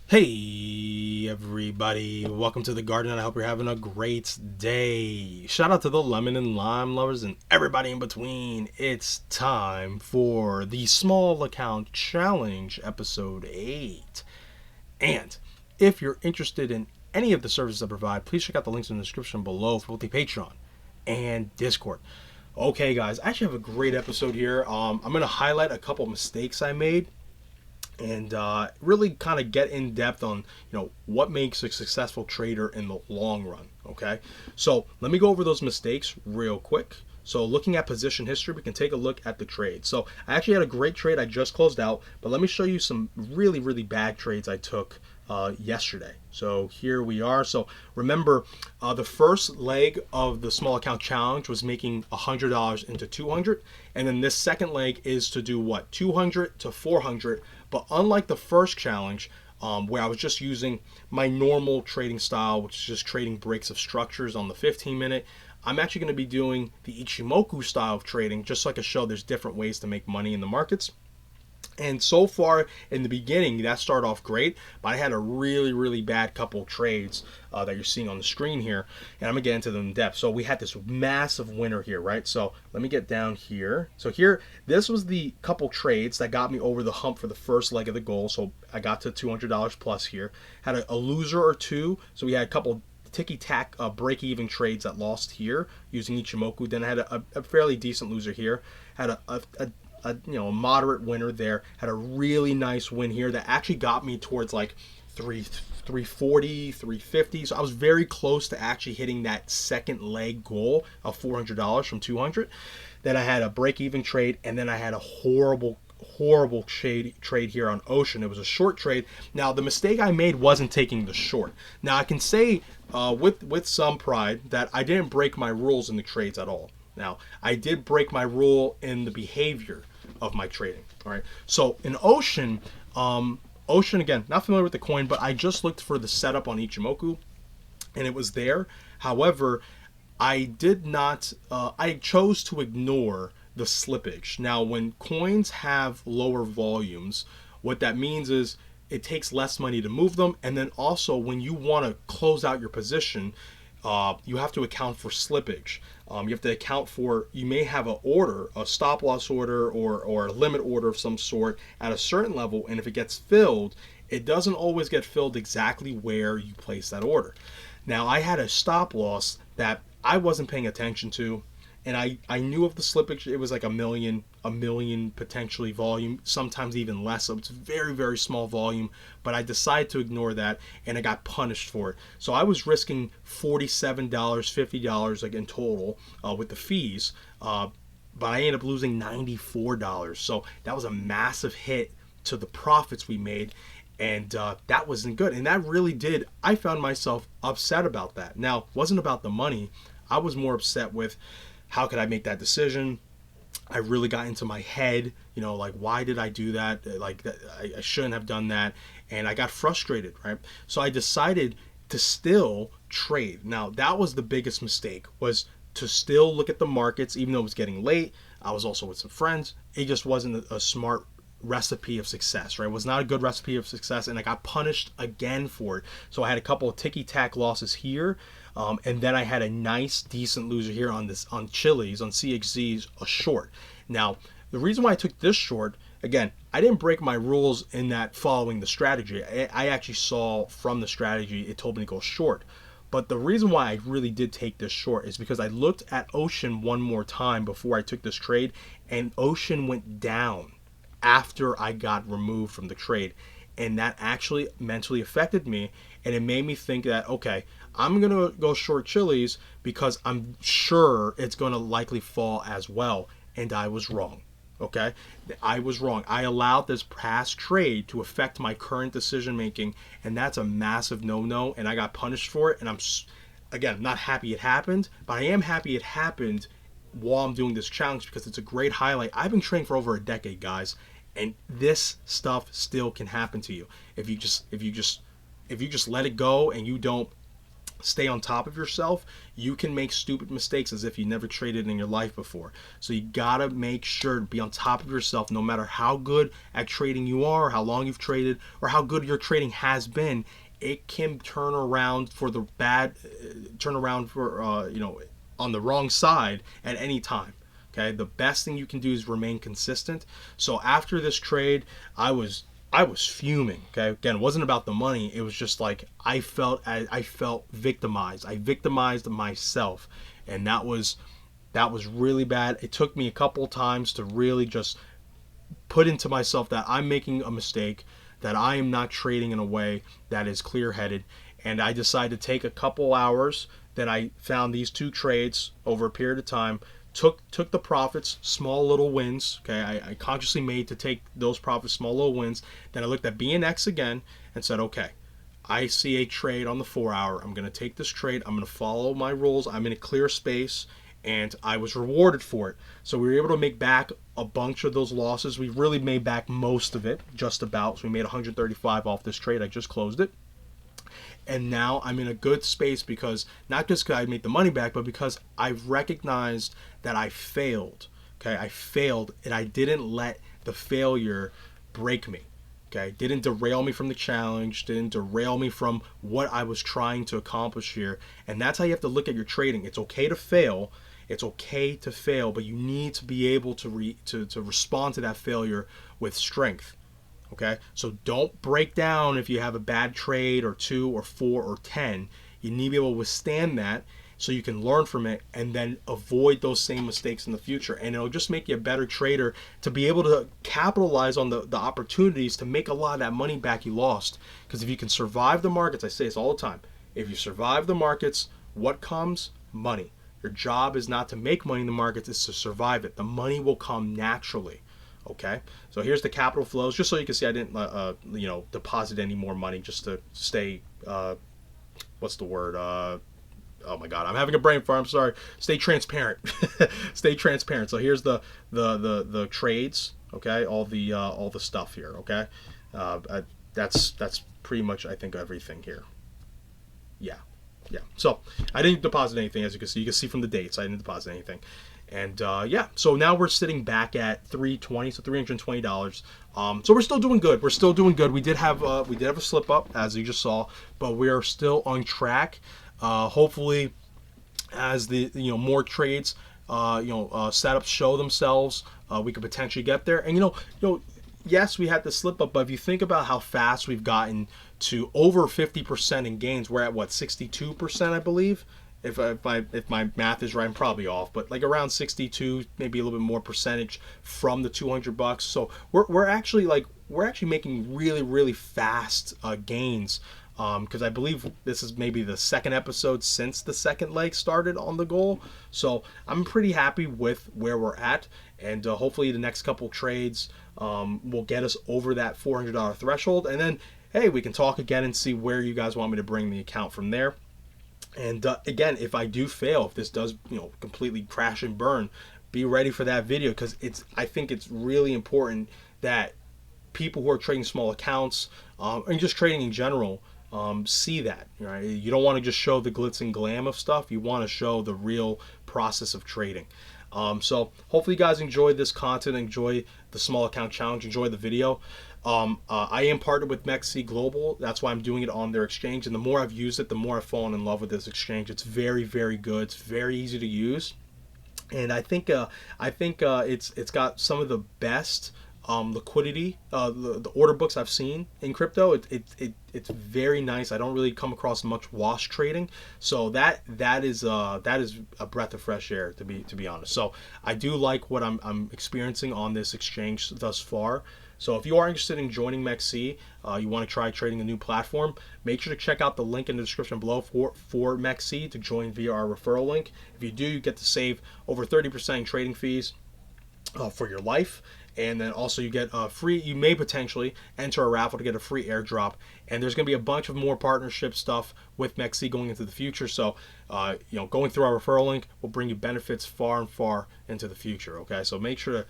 Hey everybody, welcome to the garden and I hope you're having a great day. Shout out to the lemon and lime lovers and everybody in between. It's time for the small account challenge episode 8. And if you're interested in any of the services I provide, please check out the links in the description below for both the Patreon and Discord. Okay guys, I actually have a great episode here. I'm going to highlight a couple mistakes I made and really kind of get in depth on what makes a successful trader in the long run. Okay, so let me go over those mistakes real quick. So looking at position history, we can take a look at the trade. So I actually had a great trade I just closed out, but let me show you some really bad trades I took yesterday. So here we are. So remember, the first leg of the small account challenge was making $100 into 200, and then this second leg is to do what, 200 to 400. But unlike the first challenge, where I was just using my normal trading style, which is just trading breaks of structures on the 15-minute, I'm actually going to be doing the Ichimoku style of trading, just so I can show there's different ways to make money in the markets. And so far in the beginning, that started off great, but I had a really bad couple of trades that you're seeing on the screen here, and I'm gonna get into them in depth. So we had this massive winner here, right? So let me get down here. So here, this was the couple trades that got me over the hump for the first leg of the goal. So I got to $200 plus here. Had a loser or two. So we had a couple ticky-tack break-even trades that lost here using Ichimoku. Then I had a fairly decent loser here. Had a moderate winner there. Had a really nice win here that actually got me towards like 340, 350. So I was very close to actually hitting that second leg goal of $400 from 200. Then I had a break-even trade, and then I had a horrible trade here on Ocean. It was a short trade. Now the mistake I made wasn't taking the short. Now I can say with some pride that I didn't break my rules in the trades at all. Now I did break my rule in the behavior of my trading. All right. So in Ocean, Ocean again, not familiar with the coin, but I just looked for the setup on Ichimoku, and it was there. However, I did not. I chose to ignore the slippage. Now, when coins have lower volumes, what that means is it takes less money to move them, and then also when you want to close out your position, you have to account for slippage. You have to account for, you may have an order, a stop loss order or a limit order of some sort at a certain level, and if it gets filled, it doesn't always get filled exactly where you place that order. Now, I had a stop loss that I wasn't paying attention to, and I knew of the slippage. It was like a million potentially volume, sometimes even less. So it's very small volume, but I decided to ignore that, and I got punished for it. So I was risking $47, $50 like in total with the fees, but I ended up losing $94. So that was a massive hit to the profits we made, and that wasn't good. And that really did. I found myself upset about that. Now, it wasn't about the money. I was more upset with how could I make that decision. I really got into my head, like, why did I do that? Like, I shouldn't have done that. And I got frustrated, right? So I decided to still trade. Now, that was the biggest mistake, was to still look at the markets, even though it was getting late. I was also with some friends. It just wasn't a smart recipe of success, right? It was not a good recipe of success, and I got punished again for it. So I had a couple of ticky-tack losses here, and then I had a nice, decent loser here on Chili's, on CXZ's, a short. Now, the reason why I took this short, again, I didn't break my rules in that following the strategy. I actually saw from the strategy, it told me to go short. But the reason why I really did take this short is because I looked at Ocean one more time before I took this trade, and Ocean went down after I got removed from the trade. And that actually mentally affected me, and it made me think that, okay, I'm going to go short Chili's because I'm sure it's going to likely fall as well. And I was wrong. Okay? I was wrong. I allowed this past trade to affect my current decision making, and that's a massive no-no, and I got punished for it. And I'm, again, not happy it happened, but I am happy it happened while I'm doing this challenge because it's a great highlight. I've been training for over a decade, guys, and this stuff still can happen to you if you just let it go and you don't stay on top of yourself, you can make stupid mistakes as if you never traded in your life before. So you gotta make sure to be on top of yourself, no matter how good at trading you are, how long you've traded, or how good your trading has been. It can turn around for the bad, turn around for on the wrong side at any time. Okay, the best thing you can do is remain consistent. So after this trade, I was fuming. Okay, again, it wasn't about the money. It was just like I felt victimized. I victimized myself, and that was really bad. It took me a couple times to really just put into myself that I'm making a mistake, that I am not trading in a way that is clear-headed, and I decided to take a couple hours. Then I found these two trades over a period of time, took the profits, small little wins. Okay, I consciously made to take those profits, small little wins. Then I looked at MEXC again and said, okay, I see a trade on the 4-hour. I'm going to take this trade. I'm going to follow my rules. I'm in a clear space, and I was rewarded for it. So we were able to make back a bunch of those losses. We really made back most of it, just about. So we made 135 off this trade. I just closed it. And now I'm in a good space because not just because I made the money back, but because I've recognized that I failed. Okay, I failed, and I didn't let the failure break me. Okay, didn't derail me from the challenge, didn't derail me from what I was trying to accomplish here. And that's how you have to look at your trading. It's okay to fail. It's okay to fail, but you need to be able to respond to that failure with strength. Okay, so don't break down if you have a bad trade or 2 or 4 or 10. You need to be able to withstand that so you can learn from it and then avoid those same mistakes in the future. And it'll just make you a better trader to be able to capitalize on the opportunities to make a lot of that money back you lost. Because if you can survive the markets, I say this all the time, if you survive the markets, what comes? Money. Your job is not to make money in the markets, it's to survive it. The money will come naturally. Okay, so here's the capital flows, just so you can see I didn't, deposit any more money just to stay, what's the word? Oh my God, I'm having a brain fart. I'm sorry. Stay transparent. Stay transparent. So here's the trades. Okay, all the stuff here. Okay, that's pretty much I think everything here. Yeah. So I didn't deposit anything, as you can see. You can see from the dates I didn't deposit anything. And so now we're sitting back at $320, so $320. So we're still doing good. We did have a slip up, as you just saw, but we are still on track. Hopefully, as the more trades setups show themselves, we could potentially get there. And yes, we had the slip up, but if you think about how fast we've gotten to over 50% in gains, we're at what, 62%, I believe. If my math is right, I'm probably off, but like around 62, maybe a little bit more percentage from the $200. So we're actually making really, really fast gains. Because I believe this is maybe the second episode since the second leg started on the goal. So I'm pretty happy with where we're at, and hopefully the next couple trades will get us over that $400 threshold, and then hey, we can talk again and see where you guys want me to bring the account from there. And again, if I do fail, if this does completely crash and burn, be ready for that video, because I think it's really important that people who are trading small accounts and just trading in general see that. Right? You don't want to just show the glitz and glam of stuff. You want to show the real process of trading. So hopefully you guys enjoyed this content, enjoy the small account challenge, enjoy the video. I am partnered with MEXC Global. That's why I'm doing it on their exchange. And the more I've used it, the more I've fallen in love with this exchange. It's very, very good. It's very easy to use. And I think it's got some of the best liquidity, the order books I've seen in crypto. It's very nice. I don't really come across much wash trading, so that is a breath of fresh air, to be honest. So I do like what I'm experiencing on this exchange thus far. So if you are interested in joining MEXC, you want to try trading a new platform, make sure to check out the link in the description below for MEXC to join via our referral link. If you do, you get to save over 30% in trading fees for your life. And then also you get free, you may potentially enter a raffle to get a free airdrop. And there's going to be a bunch of more partnership stuff with MEXC going into the future. So, going through our referral link will bring you benefits far and far into the future. Okay, so make sure to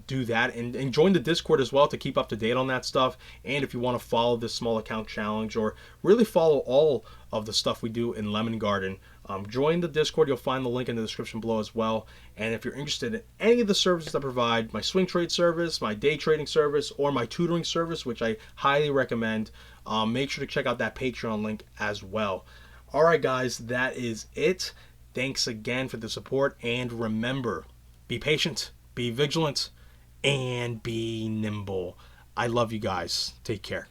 do that, and join the Discord as well to keep up to date on that stuff. And if you want to follow this small account challenge, or really follow all of the stuff we do in Lemon Garden, join the Discord. You'll find the link in the description below as well. And if you're interested in any of the services I provide, my swing trade service, my day trading service, or my tutoring service, which I highly recommend, make sure to check out that Patreon link as well. All right, guys, that is it. Thanks again for the support, and remember, be patient, be vigilant, and be nimble. I love you guys. Take care.